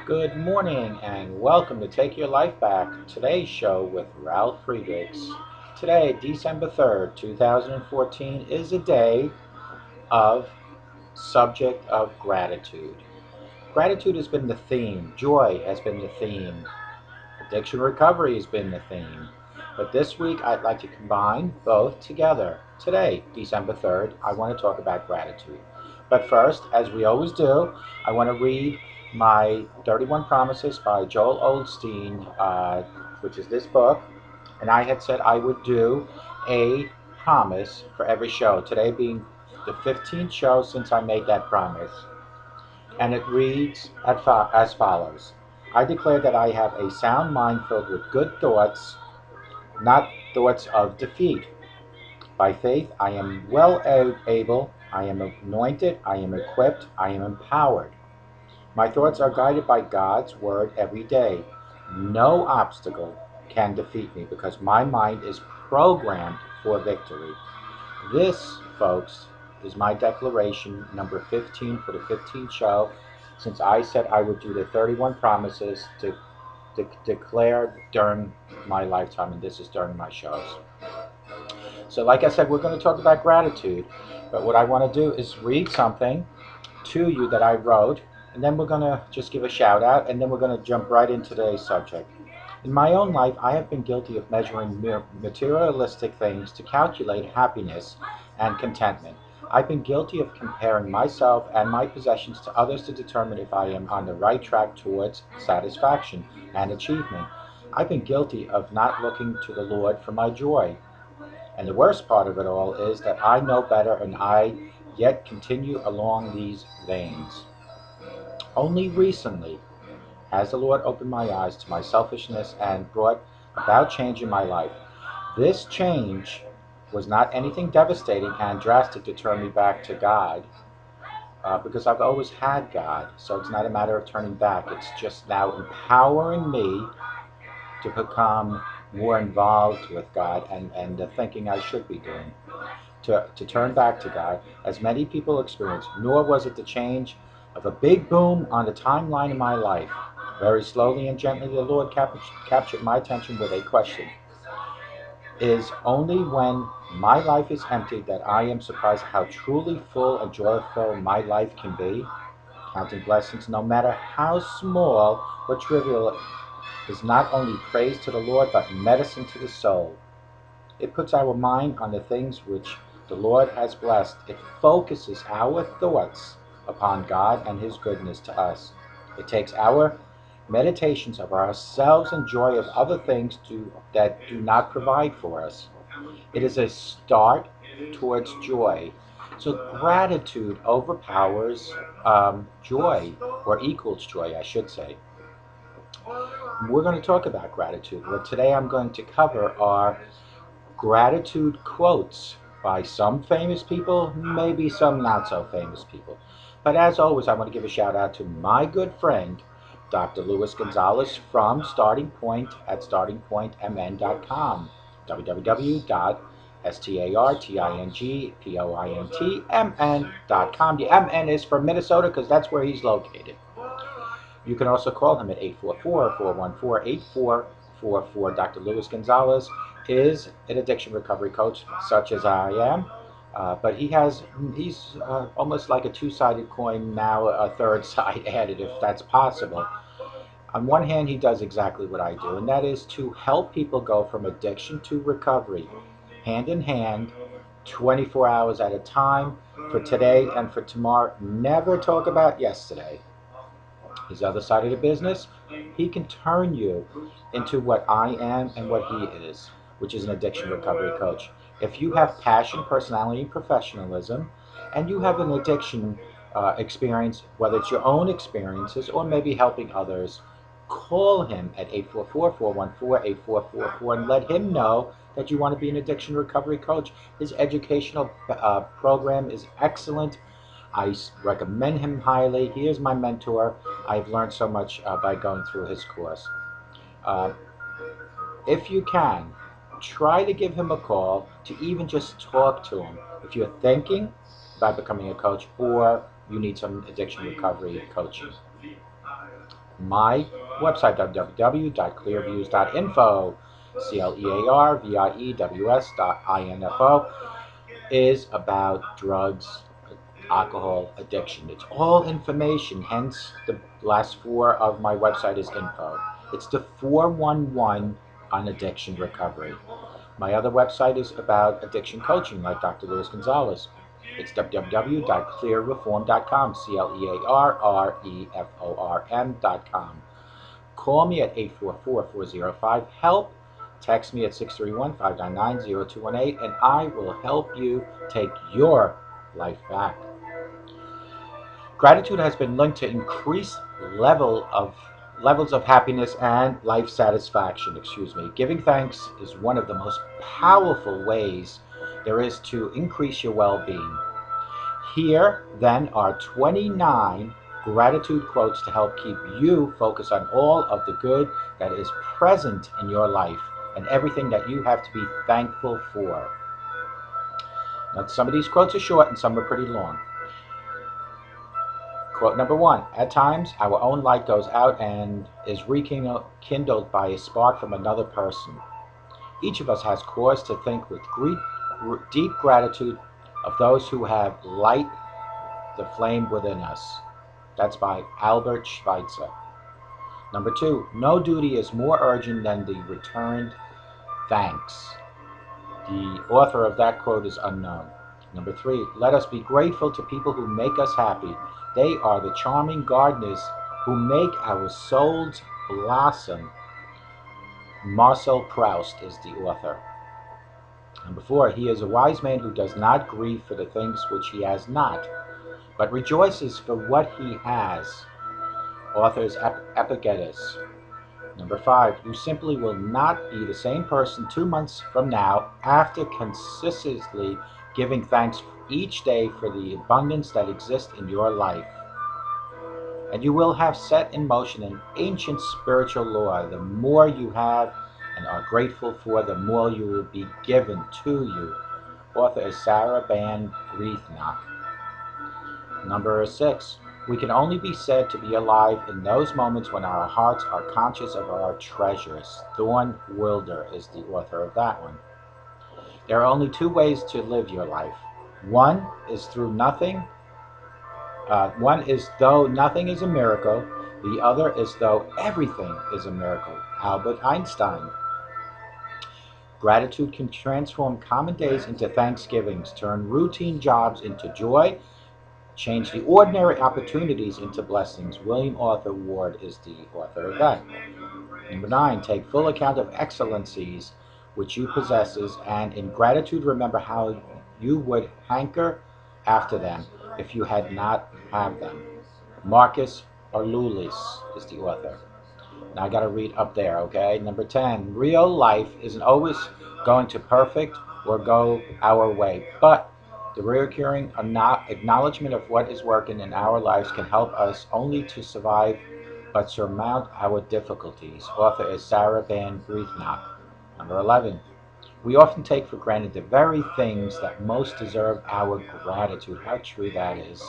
Good morning and welcome to Take Your Life Back. Today's show with Ralf Friedrichs. Today, December 3rd, 2014, is a day of subject of gratitude. Gratitude has been the theme. Joy has been the theme. Addiction recovery has been the theme. But this week, I'd like to combine both together. Today, December 3rd, I want to talk about gratitude. But first, as we always do, I want to read my 31 Promises by Joel Osteen, which is this book. And I had said I would do a promise for every show. Today being the 15th show since I made that promise. And it reads as follows. I declare that I have a sound mind filled with good thoughts, not thoughts of defeat. By faith, I am well able, I am anointed, I am equipped, I am empowered. My thoughts are guided by God's word every day. No obstacle can defeat me because my mind is programmed for victory. This, folks, is my declaration number 15 for the 15th show, since I said I would do the 31 promises to declare during my lifetime, and this is during my shows. So like I said, we're going to talk about gratitude, but what I want to do is read something to you that I wrote, and then we're going to just give a shout out, and then we're going to jump right into today's subject. In my own life, I have been guilty of measuring materialistic things to calculate happiness and contentment. I've been guilty of comparing myself and my possessions to others to determine if I am on the right track towards satisfaction and achievement. I've been guilty of not looking to the Lord for my joy. And the worst part of it all is that I know better and I yet continue along these veins. Only recently has the Lord opened my eyes to my selfishness and brought about change in my life. This change was not anything devastating and drastic to turn me back to God, because I've always had God. So it's not a matter of turning back. It's just now empowering me to become more involved with God and the thinking I should be doing. To turn back to God, as many people experience, nor was it the change of a big boom on the timeline of my life. Very slowly and gently, the Lord captured my attention with a question. Is only when my life is empty that I am surprised how truly full and joyful my life can be. Counting blessings, no matter how small or trivial, is not only praise to the Lord, but medicine to the soul. It puts our mind on the things which the Lord has blessed. It focuses our thoughts upon God and His goodness to us. It takes our meditations of ourselves and joy of other things that do not provide for us. It is a start towards joy. So gratitude overpowers joy, or equals joy, I should say. We're going to talk about gratitude. What today I'm going to cover are gratitude quotes by some famous people, maybe some not so famous people. But as always, I want to give a shout out to my good friend, Dr. Luis Gonzalez from Starting Point at startingpointmn.com. www.startingpointmn.com. The MN is for Minnesota because that's where he's located. You can also call him at 844-414-8444. Dr. Luis Gonzalez is an addiction recovery coach, such as I am. But he's almost like a two-sided coin, now a third side added, if that's possible. On one hand, he does exactly what I do, and that is to help people go from addiction to recovery, hand in hand, 24 hours at a time, for today and for tomorrow. Never talk about yesterday. His other side of the business, he can turn you into what I am and what he is, which is an addiction recovery coach. If you have passion, personality, and professionalism, and you have an addiction experience, whether it's your own experiences or maybe helping others, call him at 844-414-8444 and let him know that you want to be an addiction recovery coach. His educational program is excellent. I recommend him highly. He is my mentor. I've learned so much by going through his course. Uh, if you can, try to give him a call to even just talk to him. If you're thinking about becoming a coach or you need some addiction recovery coaching. my website, www.clearviews.info, CLEARVIEWS.info, is about drugs, alcohol addiction. It's all information, hence the last four of my website is info. It's the 411 on addiction recovery. My other website is about addiction coaching, like Dr. Luis Gonzalez. It's www.clearreform.com, CLEARREFORM.com. Call me at 844-405-HELP. Text me at 631-599-0218, and I will help you take your life back. Gratitude has been linked to increased levels of happiness and life satisfaction. Giving thanks is one of the most powerful ways there is to increase your well-being. Here, then, are 29 gratitude quotes to help keep you focused on all of the good that is present in your life and everything that you have to be thankful for. Now, some of these quotes are short and some are pretty long. Quote number one: at times, our own light goes out and is rekindled by a spark from another person. Each of us has cause to think with deep gratitude of those who have light the flame within us. That's by Albert Schweitzer. Number two: no duty is more urgent than the returned thanks. The author of that quote is unknown. Number three: let us be grateful to people who make us happy. They are the charming gardeners who make our souls blossom. Marcel Proust is the author. Number four: he is a wise man who does not grieve for the things which he has not, but rejoices for what he has. Author is Epictetus. Number five: you simply will not be the same person 2 months from now after consistently giving thanks each day for the abundance that exists in your life. And you will have set in motion an ancient spiritual law. The more you have and are grateful for, the more you will be given to you. Author is Sarah Ban Breithnock. Number six: we can only be said to be alive in those moments when our hearts are conscious of our treasures. Thorne Wilder is the author of that one. There are only two ways to live your life. One is though nothing is a miracle. The other is though everything is a miracle. Albert Einstein. Gratitude can transform common days into Thanksgivings, turn routine jobs into joy, change the ordinary opportunities into blessings. William Arthur Ward is the author of that. Number nine: take full account of excellencies which you possess, and in gratitude remember how you would hanker after them if you had not have them. Marcus Aurelius is the author. Now I got to read up there, okay? Number 10: real life isn't always going to perfect or go our way, but the recurring acknowledgement of what is working in our lives can help us only to survive but surmount our difficulties. Author is Sarah Ban Breithnock. Number 11: we often take for granted the very things that most deserve our gratitude. How true that is.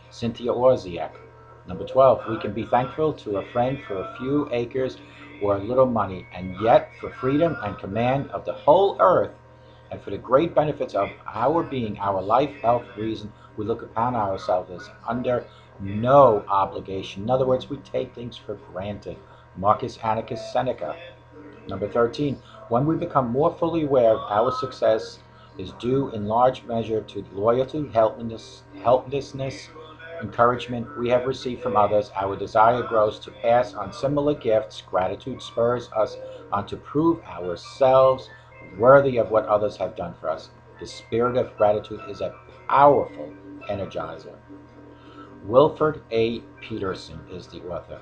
Cynthia Orziak. Number 12: we can be thankful to a friend for a few acres or a little money, and yet for freedom and command of the whole earth, and for the great benefits of our being, our life, health, reason, we look upon ourselves as under no obligation. In other words, we take things for granted. Marcus Annicus Seneca. Number 13: when we become more fully aware of our success is due in large measure to the loyalty, helplessness, encouragement we have received from others, our desire grows to pass on similar gifts. Gratitude spurs us on to prove ourselves worthy of what others have done for us. The spirit of gratitude is a powerful energizer. Wilford A. Peterson is the author.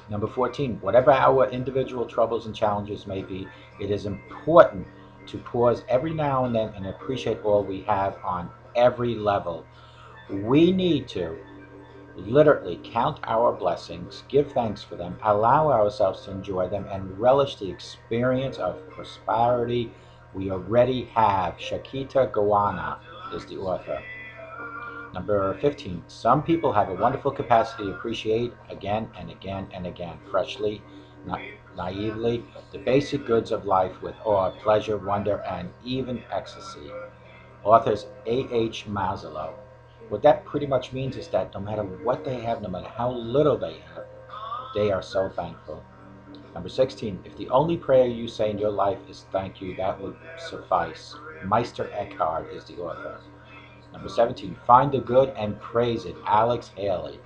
Number 14: whatever our individual troubles and challenges may be, it is important to pause every now and then and appreciate all we have on every level. We need to literally count our blessings, give thanks for them, allow ourselves to enjoy them, and relish the experience of prosperity we already have. Shakita Gawana is the author. Number 15, some people have a wonderful capacity to appreciate again and again and again, freshly, naively, the basic goods of life with awe, pleasure, wonder, and even ecstasy. Authors A.H. Maslow. What that pretty much means is that no matter what they have, no matter how little they have, they are so thankful. Number 16, if the only prayer you say in your life is thank you, that would suffice. Meister Eckhart is the author. Number 17, find the good and praise it. Alex Haley.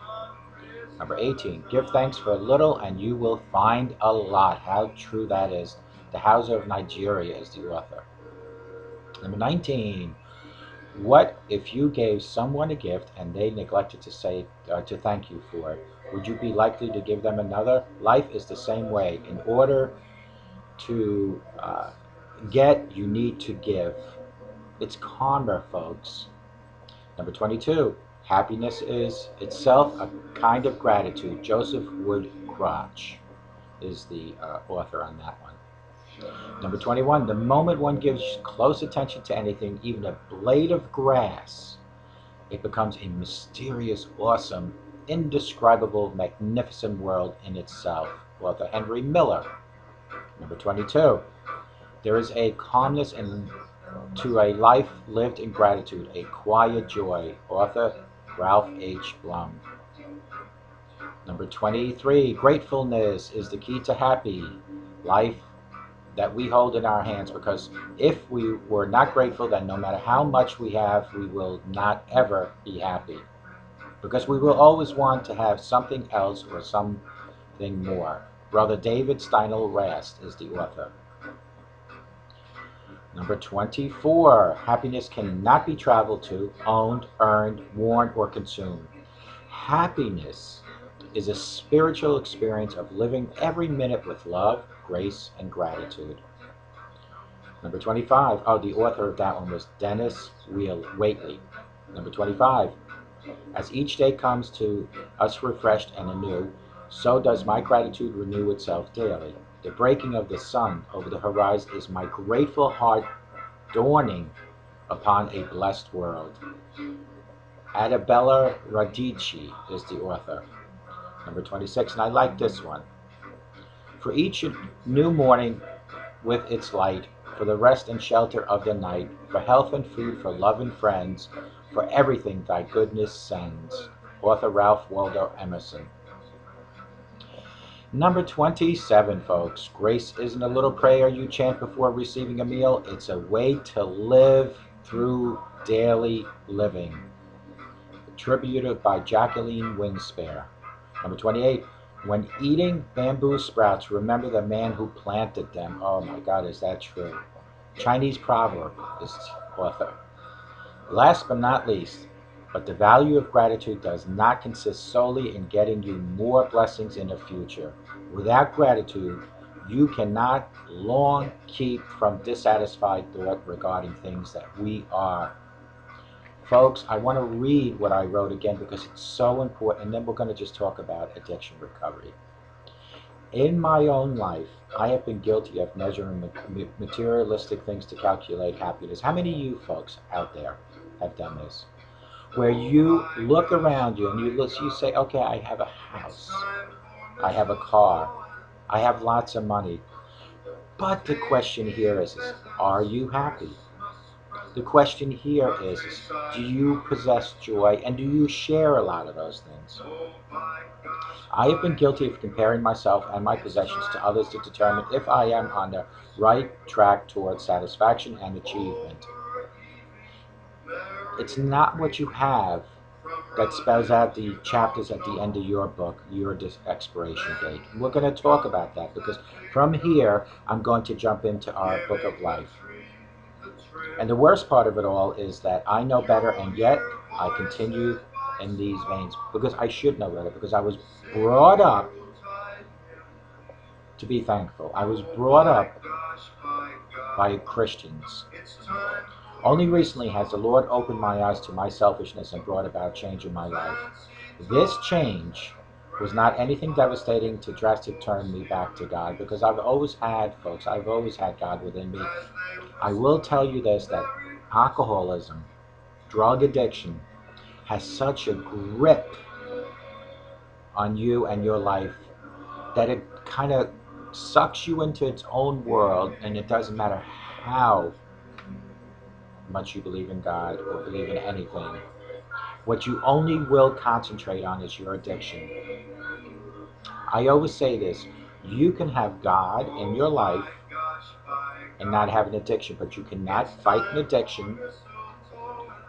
Number 18, give thanks for a little and you will find a lot. How true that is. The Hausa of Nigeria is the author. Number 19, what if you gave someone a gift and they neglected to say to thank you for it? Would you be likely to give them another? Life is the same way. In order to get, you need to give. It's karma, folks. Number 22, happiness is itself a kind of gratitude. Joseph Woodcroft is the author on that one. Number 21, the moment one gives close attention to anything, even a blade of grass, it becomes a mysterious, awesome, indescribable, magnificent world in itself. Author Henry Miller. Number 22, there is a calmness to a life lived in gratitude, a quiet joy. Author Ralph H. Blum. Number 23, gratefulness is the key to happy life that we hold in our hands, because if we were not grateful, then no matter how much we have, we will not ever be happy, because we will always want to have something else or something more. Brother David Steinel Rast is the author. Number 24, happiness cannot be traveled to, owned, earned, worn, or consumed. Happiness is a spiritual experience of living every minute with love, grace, and gratitude. Number 25, the author of that one was Dennis Waitley. Number 25, as each day comes to us refreshed and anew, so does my gratitude renew itself daily. The breaking of the sun over the horizon is my grateful heart dawning upon a blessed world. Adabella Radici is the author. Number 26, and I like this one. For each new morning with its light, for the rest and shelter of the night, for health and food, for love and friends, for everything thy goodness sends. Author Ralph Waldo Emerson. Number 27, folks. Grace isn't a little prayer you chant before receiving a meal. It's a way to live through daily living. Attributed by Jacqueline Winspear. Number 28, when eating bamboo sprouts, remember the man who planted them. Oh my God, is that true? Chinese proverb is author. Last but not least, but the value of gratitude does not consist solely in getting you more blessings in the future. Without gratitude, you cannot long keep from dissatisfied thought regarding things that we are. Folks, I want to read what I wrote again because it's so important, and then we're going to just talk about addiction recovery. In my own life, I have been guilty of measuring materialistic things to calculate happiness. How many of you folks out there have done this? Where you look around you and you say, okay, I have a house, I have a car, I have lots of money. But the question here is are you happy? The question here is, do you possess joy and do you share a lot of those things? I have been guilty of comparing myself and my possessions to others to determine if I am on the right track towards satisfaction and achievement. It's not what you have that spells out the chapters at the end of your book, your expiration date. We're going to talk about that because from here, I'm going to jump into our book of life. And the worst part of it all is that I know better, and yet I continue in these veins because I should know better, because I was brought up to be thankful. I was brought up by Christians. Only recently has the Lord opened my eyes to my selfishness and brought about change in my life. This change was not anything devastating to drastic turn me back to God, because I've always had, folks, I've always had God within me. I will tell you this, that alcoholism, drug addiction, has such a grip on you and your life that it kind of sucks you into its own world, and it doesn't matter how much you believe in God or believe in anything. What you only will concentrate on is your addiction. I always say this, you can have God in your life and not have an addiction, but you cannot fight an addiction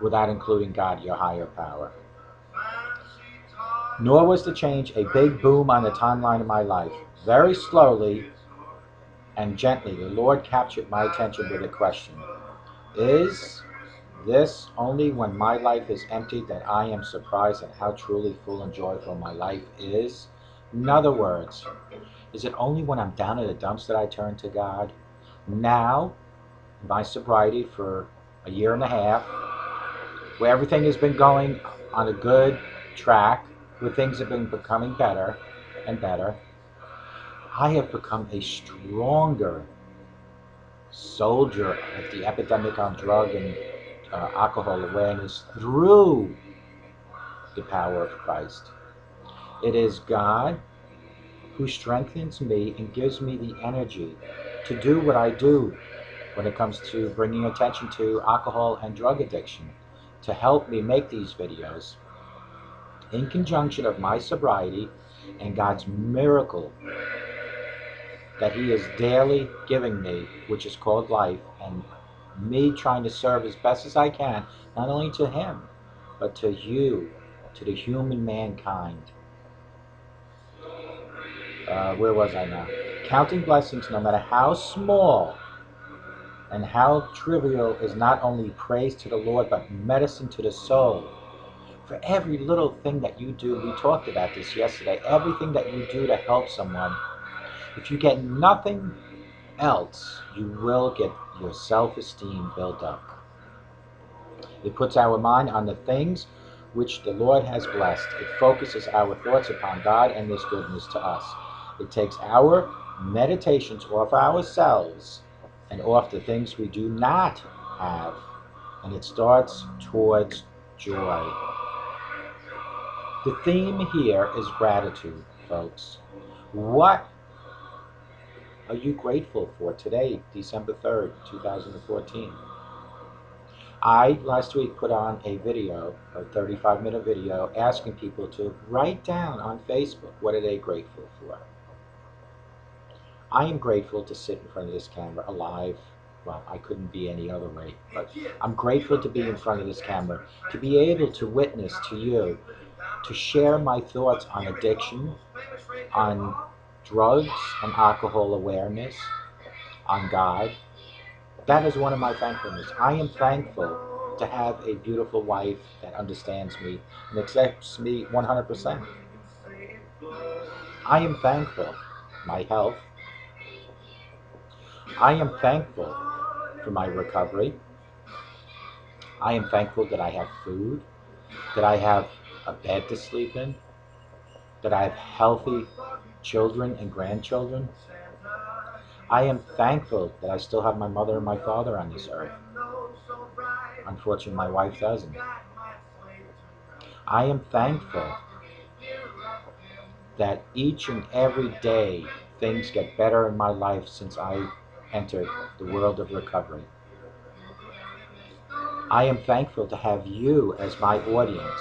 without including God, your higher power. Nor was the change a big boom on the timeline of my life. Very slowly and gently, the Lord captured my attention with a question. Is this only when my life is empty that I am surprised at how truly full and joyful my life is? In other words, is it only when I'm down in the dumps that I turn to God? Now, in my sobriety for a year and a half, where everything has been going on a good track, where things have been becoming better and better, I have become a stronger soldier of the epidemic on drug and alcohol awareness through the power of Christ. It is God who strengthens me and gives me the energy to do what I do when it comes to bringing attention to alcohol and drug addiction, to help me make these videos in conjunction of my sobriety and God's miracle that He is daily giving me, which is called life, and me trying to serve as best as I can, not only to Him, but to you, to the human mankind. Where was I now? Counting blessings, no matter how small and how trivial, is not only praise to the Lord, but medicine to the soul. For every little thing that you do, we talked about this yesterday, everything that you do to help someone, if you get nothing else, you will get your self-esteem built up. It puts our mind on the things which the Lord has blessed. It focuses our thoughts upon God and His goodness to us. It takes our meditations off ourselves and off the things we do not have, and it starts towards joy. The theme here is gratitude, folks. What are you grateful for today, December 3rd, 2014? I, last week, put on a video, a 35-minute video, asking people to write down on Facebook what are they grateful for. I am grateful to sit in front of this camera alive. Well, I couldn't be any other way, but I'm grateful to be in front of this camera, to be able to witness to you, to share my thoughts on addiction, on drugs and alcohol awareness, on God. That is one of my thankfulness. I am thankful to have a beautiful wife that understands me and accepts me 100%. I am thankful for my health. I am thankful for my recovery. I am thankful that I have food, that I have a bed to sleep in, that I have healthy children and grandchildren. I am thankful that I still have my mother and my father on this earth. Unfortunately, my wife doesn't. I am thankful that each and every day things get better in my life since I entered the world of recovery. I am thankful to have you as my audience.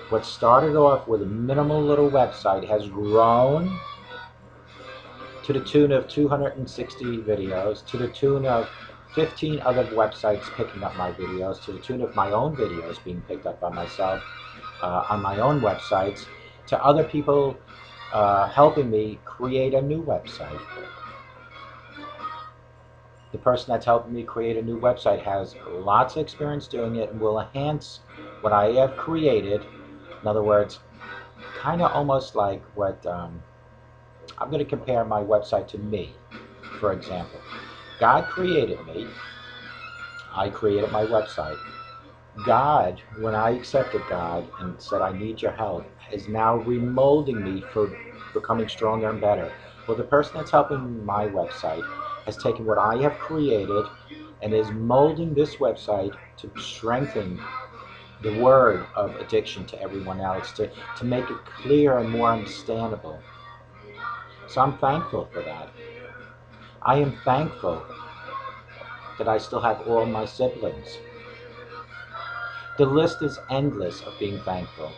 What started off with a minimal little website has grown to the tune of 260 videos, to the tune of 15 other websites picking up my videos, to the tune of my own videos being picked up by myself on my own websites, to other people helping me create a new website. The person that's helping me create a new website has lots of experience doing it and will enhance what I have created. In other words, kind of almost like what I'm going to compare my website to me, for example. God created me. I created my website. God, when I accepted God and said, I need your help, is now remolding me for becoming stronger and better. Well, the person that's helping my website has taken what I have created and is molding this website to strengthen the word of addiction to everyone else, to make it clear and more understandable. So I'm thankful for that. I am thankful that I still have all my siblings. The list is endless of being thankful.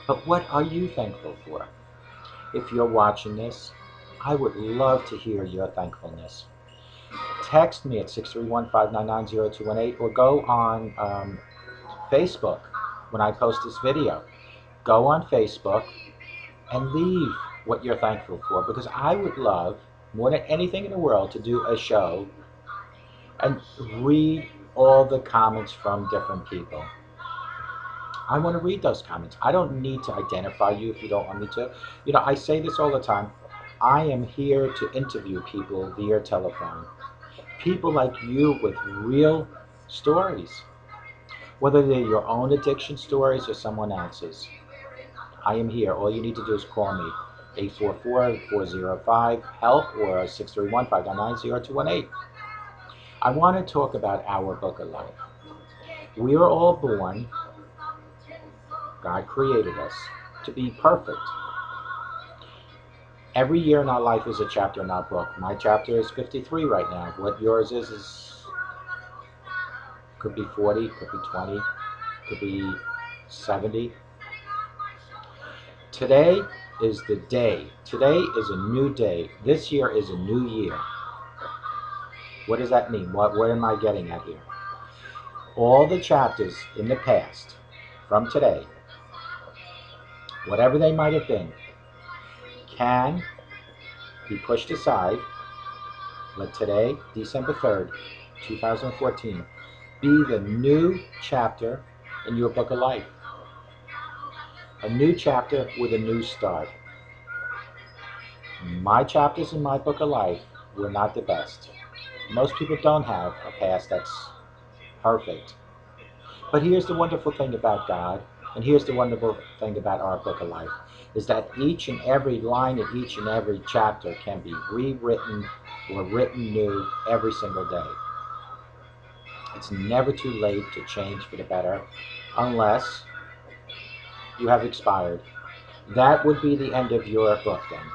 But what are you thankful for? If you're watching this, I would love to hear your thankfulness. Text me at 631-599-0218 or go on Facebook when I post this video. Go on Facebook and leave what you're thankful for, because I would love, more than anything in the world, to do a show and read all the comments from different people. I want to read those comments. I don't need to identify you if you don't want me to. You know, I say this all the time. I am here to interview people via telephone. People like you with real stories, whether they're your own addiction stories or someone else's. I am here. All you need to do is call me, 844-405-HELP or 631-599-0218. I want to talk about our book of life. We are all born, God created us to be perfect. Every year in our life is a chapter in our book. My chapter is 53 right now. What yours is could be 40, could be 20, could be 70. Today is the day. Today is a new day. This year is a new year. What does that mean? What am I getting at here? All the chapters in the past, from today, whatever they might have been, can be pushed aside. Let today, December 3rd, 2014, be the new chapter in your book of life. A new chapter with a new start. My chapters in my book of life were not the best. Most people don't have a past that's perfect. But here's the wonderful thing about God, and here's the wonderful thing about our book of life, is that each and every line of each and every chapter can be rewritten or written new every single day. It's never too late to change for the better, unless you have expired. That would be the end of your book then.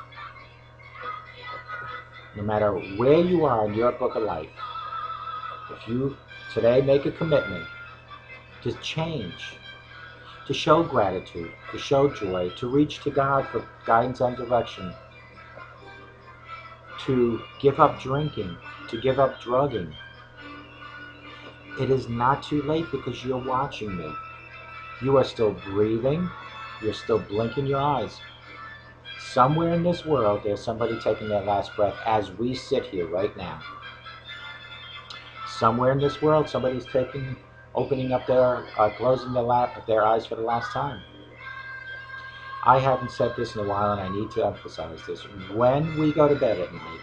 No matter where you are in your book of life, if you today make a commitment to change, to show gratitude, to show joy, to reach to God for guidance and direction, to give up drinking, to give up drugging, it is not too late, because you're watching me. You are still breathing. You're still blinking your eyes. Somewhere in this world, there's somebody taking their last breath as we sit here right now. Somewhere in this world, somebody's opening up closing their eyes for the last time. I haven't said this in a while, and I need to emphasize this. When we go to bed at night,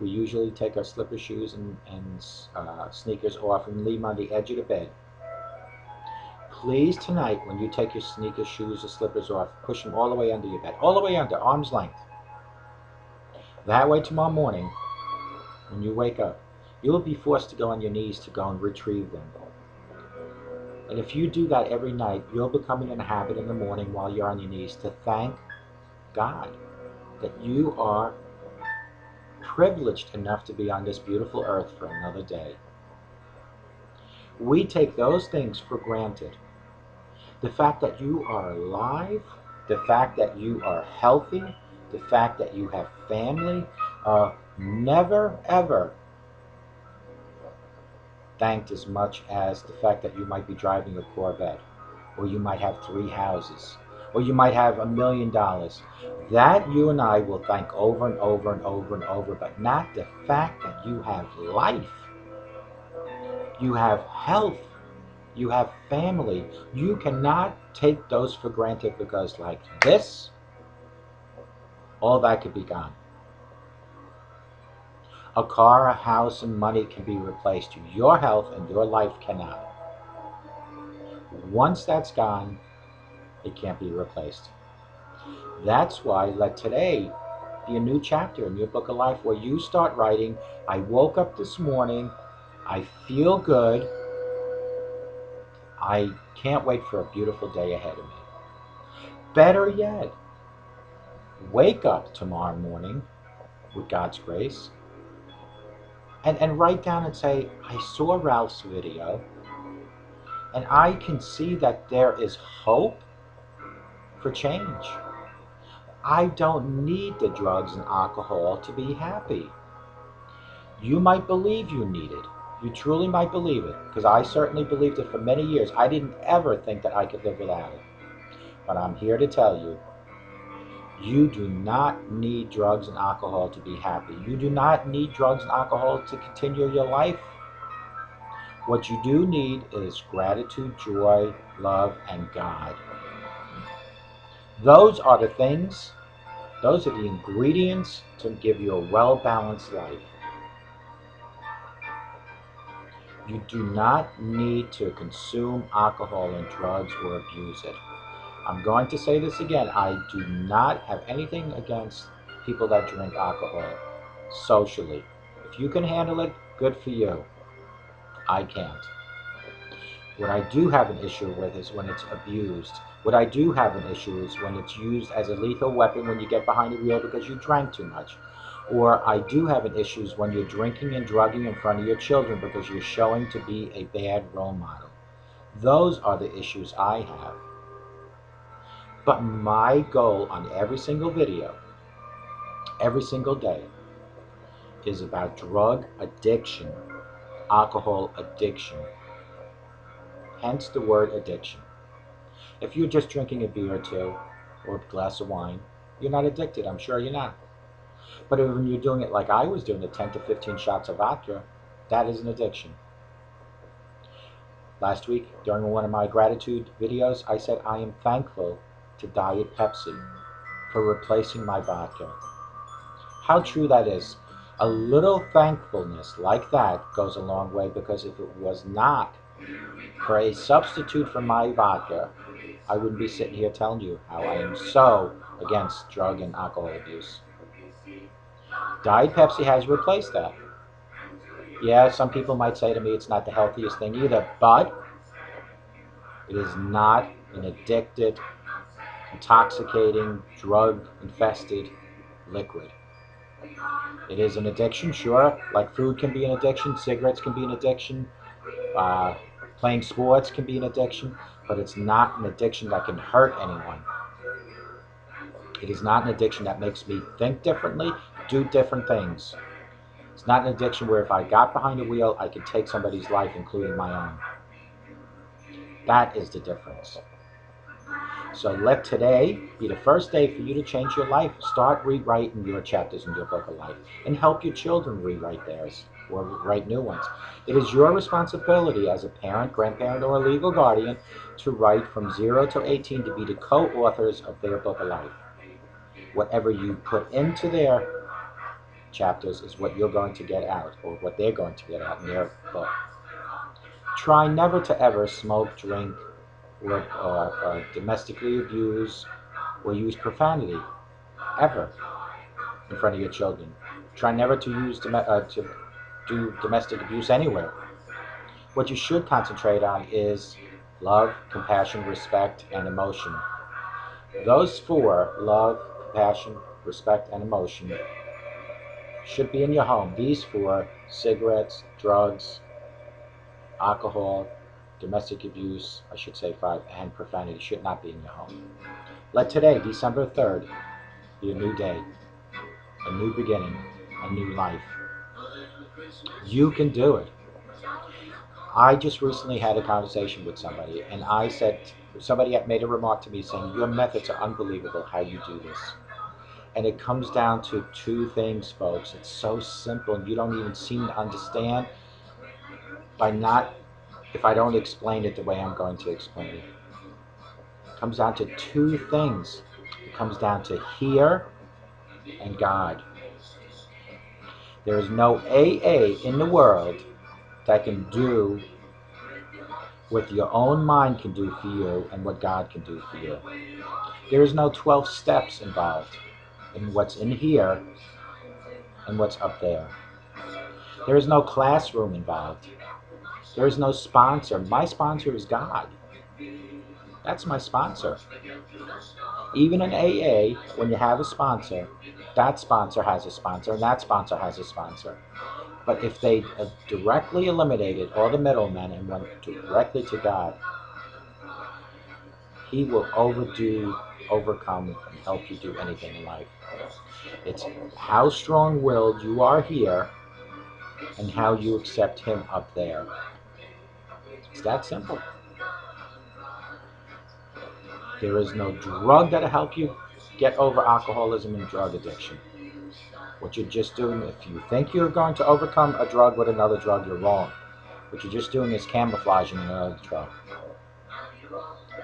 we usually take our slipper shoes and sneakers off and leave them on the edge of the bed. Please, tonight, when you take your sneakers, shoes, or slippers off, push them all the way under your bed, all the way under, arm's length. That way, tomorrow morning, when you wake up, you'll be forced to go on your knees to go and retrieve them. And if you do that every night, you'll become in a habit in the morning while you're on your knees to thank God that you are privileged enough to be on this beautiful earth for another day. We take those things for granted. The fact that you are alive, the fact that you are healthy, the fact that you have family, are never ever thanked as much as the fact that you might be driving a Corvette, or you might have 3 houses, or you might have $1 million. That you and I will thank over and over and over and over, but not the fact that you have life, you have health, you have family. You cannot take those for granted, because like this, all that could be gone. A car, a house, and money can be replaced. Your health and your life cannot. Once that's gone, it can't be replaced. That's why let today be a new chapter in your book of life, where you start writing, I woke up this morning, I feel good, I can't wait for a beautiful day ahead of me. Better yet, wake up tomorrow morning with God's grace and write down and say, I saw Ralph's video and I can see that there is hope for change. I don't need the drugs and alcohol to be happy. You might believe you need it. You truly might believe it, because I certainly believed it for many years. I didn't ever think that I could live without it. But I'm here to tell you, you do not need drugs and alcohol to be happy. You do not need drugs and alcohol to continue your life. What you do need is gratitude, joy, love, and God. Those are the things, those are the ingredients to give you a well-balanced life. You do not need to consume alcohol and drugs or abuse it. I'm going to say this again. I do not have anything against people that drink alcohol socially. If you can handle it, good for you. I can't. What I do have an issue with is when it's abused. What I do have an issue is when it's used as a lethal weapon when you get behind the wheel because you drank too much. Or I do have an issue when you're drinking and drugging in front of your children because you're showing to be a bad role model. Those are the issues I have. But my goal on every single video, every single day, is about drug addiction, alcohol addiction. Hence the word addiction. If you're just drinking a beer or two, or a glass of wine, you're not addicted. I'm sure you're not. But when you're doing it like I was doing, the 10 to 15 shots of vodka, that is an addiction. Last week, during one of my gratitude videos, I said I am thankful to Diet Pepsi for replacing my vodka. How true that is. A little thankfulness like that goes a long way, because if it was not for a substitute for my vodka, I wouldn't be sitting here telling you how I am so against drug and alcohol abuse. Diet Pepsi has replaced that. Yeah, some people might say to me it's not the healthiest thing either, but it is not an addicted, intoxicating, drug-infested liquid. It is an addiction, sure, like food can be an addiction, cigarettes can be an addiction, playing sports can be an addiction, but it's not an addiction that can hurt anyone. It is not an addiction that makes me think differently, do different things. It's not an addiction where if I got behind the wheel, I could take somebody's life, including my own. That is the difference. So let today be the first day for you to change your life. Start rewriting your chapters in your book of life and help your children rewrite theirs or write new ones. It is your responsibility as a parent, grandparent, or a legal guardian to write from 0 to 18 to be the co-authors of their book of life. Whatever you put into their chapters is what you're going to get out, or what they're going to get out in their book. Try never to ever smoke, drink, or domestically abuse or use profanity ever in front of your children. Try never to use to do domestic abuse anywhere. What you should concentrate on is love, compassion, respect, and emotion. Those four, love, compassion, respect, and emotion, should be in your home. These four, cigarettes, drugs, alcohol, domestic abuse, I should say 5, and profanity, should not be in your home. Let today, December 3rd, be a new day, a new beginning, a new life. You can do it. I just recently had a conversation with somebody, and I said, somebody had made a remark to me saying, your methods are unbelievable, how you do this. And it comes down to two things, folks. It's so simple, and you don't even seem to understand if I don't explain it the way I'm going to explain it. It comes down to two things. It comes down to here and God. There is no AA in the world that can do what your own mind can do for you and what God can do for you. There is no 12 steps involved in what's in here and what's up there. There is no classroom involved. There is no sponsor. My sponsor is God. That's my sponsor. Even in AA, when you have a sponsor, that sponsor has a sponsor, and that sponsor has a sponsor. But if they directly eliminated all the middlemen and went directly to God, He will overcome, and help you do anything in life. It's how strong-willed you are here and how you accept Him up there. It's that simple. There is no drug that'll help you get over alcoholism and drug addiction. What you're just doing, if you think you're going to overcome a drug with another drug, you're wrong. What you're just doing is camouflaging another drug.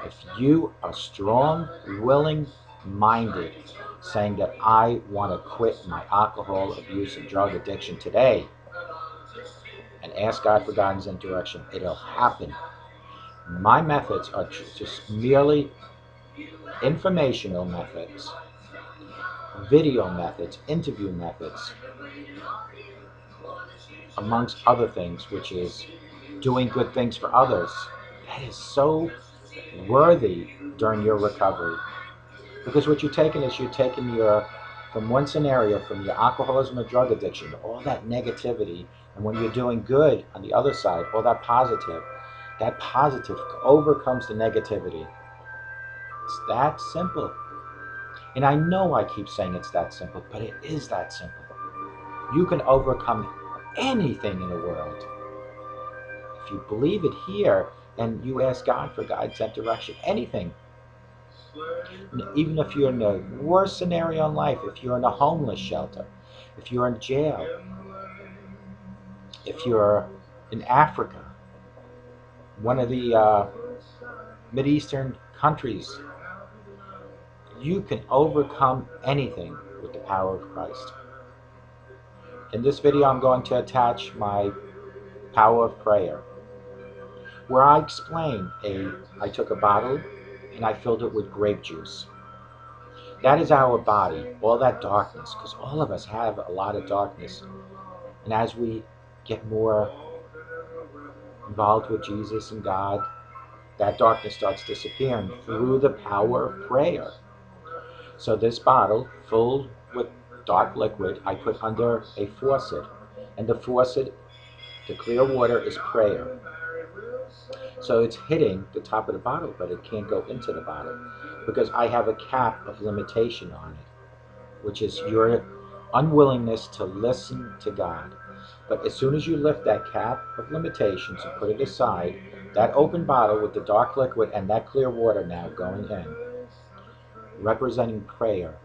If you are strong, willing, minded, saying that I want to quit my alcohol abuse and drug addiction today, and ask God for guidance and direction, it'll happen. My methods are just merely informational methods, video methods, interview methods, amongst other things, which is doing good things for others. That is so worthy during your recovery. Because what you're taking is from one scenario, from your alcoholism or drug addiction, all that negativity, and when you're doing good on the other side, all that positive overcomes the negativity. It's that simple. And I know I keep saying it's that simple, but it is that simple. You can overcome anything in the world. If you believe it here and you ask God for guidance and direction, anything. Even if you're in the worst scenario in life, if you're in a homeless shelter, if you're in jail, if you're in Africa, one of the Mideastern countries, you can overcome anything with the power of Christ. In this video, I'm going to attach my power of prayer, where I explain I took a bottle and I filled it with grape juice. That is our body, all that darkness, because all of us have a lot of darkness. And as we get more involved with Jesus and God, that darkness starts disappearing through the power of prayer. So this bottle, filled with dark liquid, I put under a faucet. And the faucet, the clear water, is prayer. So it's hitting the top of the bottle, but it can't go into the bottle because I have a cap of limitation on it, which is your unwillingness to listen to God. But as soon as you lift that cap of limitations and put it aside, that open bottle with the dark liquid and that clear water now going in, representing prayer,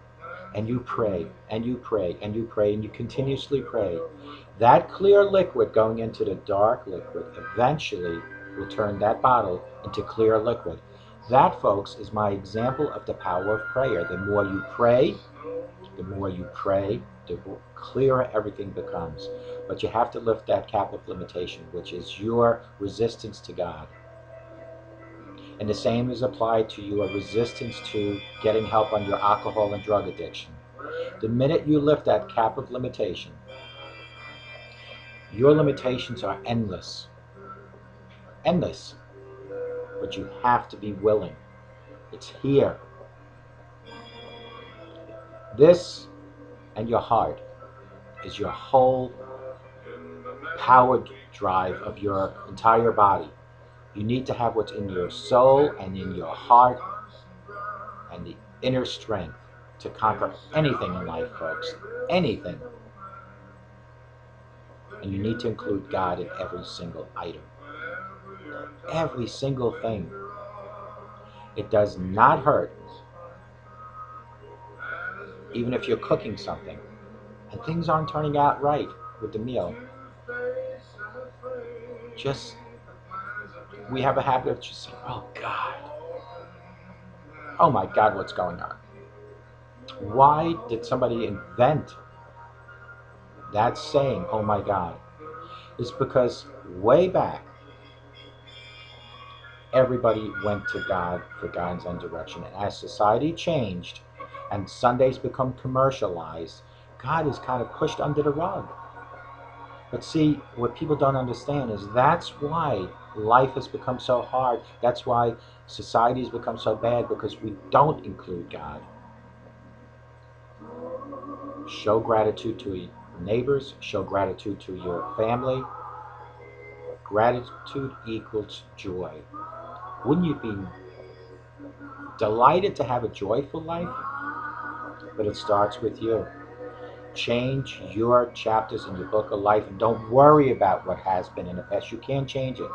and you pray, and you pray, and you pray, and you continuously pray, that clear liquid going into the dark liquid eventually will turn that bottle into clear liquid. That, folks, is my example of the power of prayer. The more you pray, the clearer everything becomes. But you have to lift that cap of limitation, which is your resistance to God. And the same is applied to your resistance to getting help on your alcohol and drug addiction. The minute you lift that cap of limitation, your limitations are endless. Endless. But you have to be willing. It's here. This and your heart is your whole power drive of your entire body. You need to have what's in your soul and in your heart and the inner strength to conquer anything in life, folks. Anything. And you need to include God in every single item. Every single thing. It does not hurt, even if you're cooking something and things aren't turning out right with the meal. We have a habit of just saying, oh God, oh my God, what's going on? Why did somebody invent that saying, oh my God? It's because way back, everybody went to God for guidance and direction. And as society changed and Sundays become commercialized, God is kind of pushed under the rug. But see, what people don't understand is that's why life has become so hard. That's why society has become so bad, because we don't include God. Show gratitude to your neighbors, show gratitude to your family. Gratitude equals joy. Wouldn't you be delighted to have a joyful life? But it starts with you. Change your chapters in your book of life and don't worry about what has been in the past. You can't change it.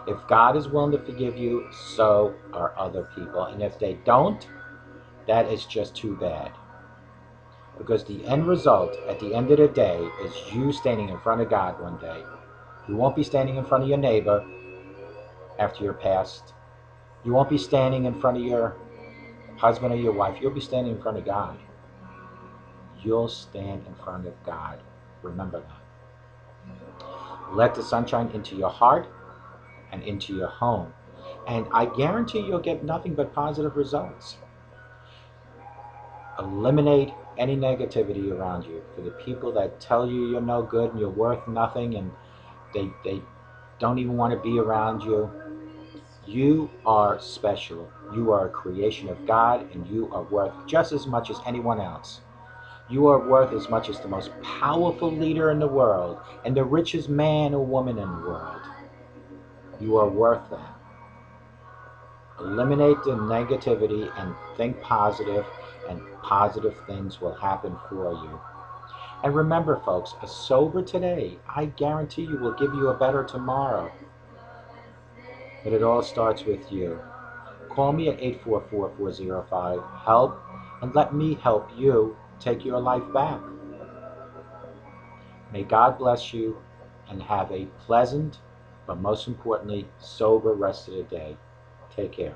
If God is willing to forgive you, so are other people. And if they don't, that is just too bad. Because the end result at the end of the day is you standing in front of God one day. You won't be standing in front of your neighbor after you're passed. You won't be standing in front of your husband or your wife. You'll be standing in front of God. You'll stand in front of God. Remember that. Let the sunshine into your heart and into your home. And I guarantee you'll get nothing but positive results. Eliminate any negativity around you. For the people that tell you you're no good and you're worth nothing and they don't even want to be around you, you are special. You are a creation of God and you are worth just as much as anyone else. You are worth as much as the most powerful leader in the world and the richest man or woman in the world. You are worth that. Eliminate the negativity and think positive, and positive things will happen for you. And remember, folks, a sober today, I guarantee you, will give you a better tomorrow. But it all starts with you. Call me at 844-405-HELP and let me help you take your life back. May God bless you and have a pleasant, but most importantly, sober rest of the day. Take care.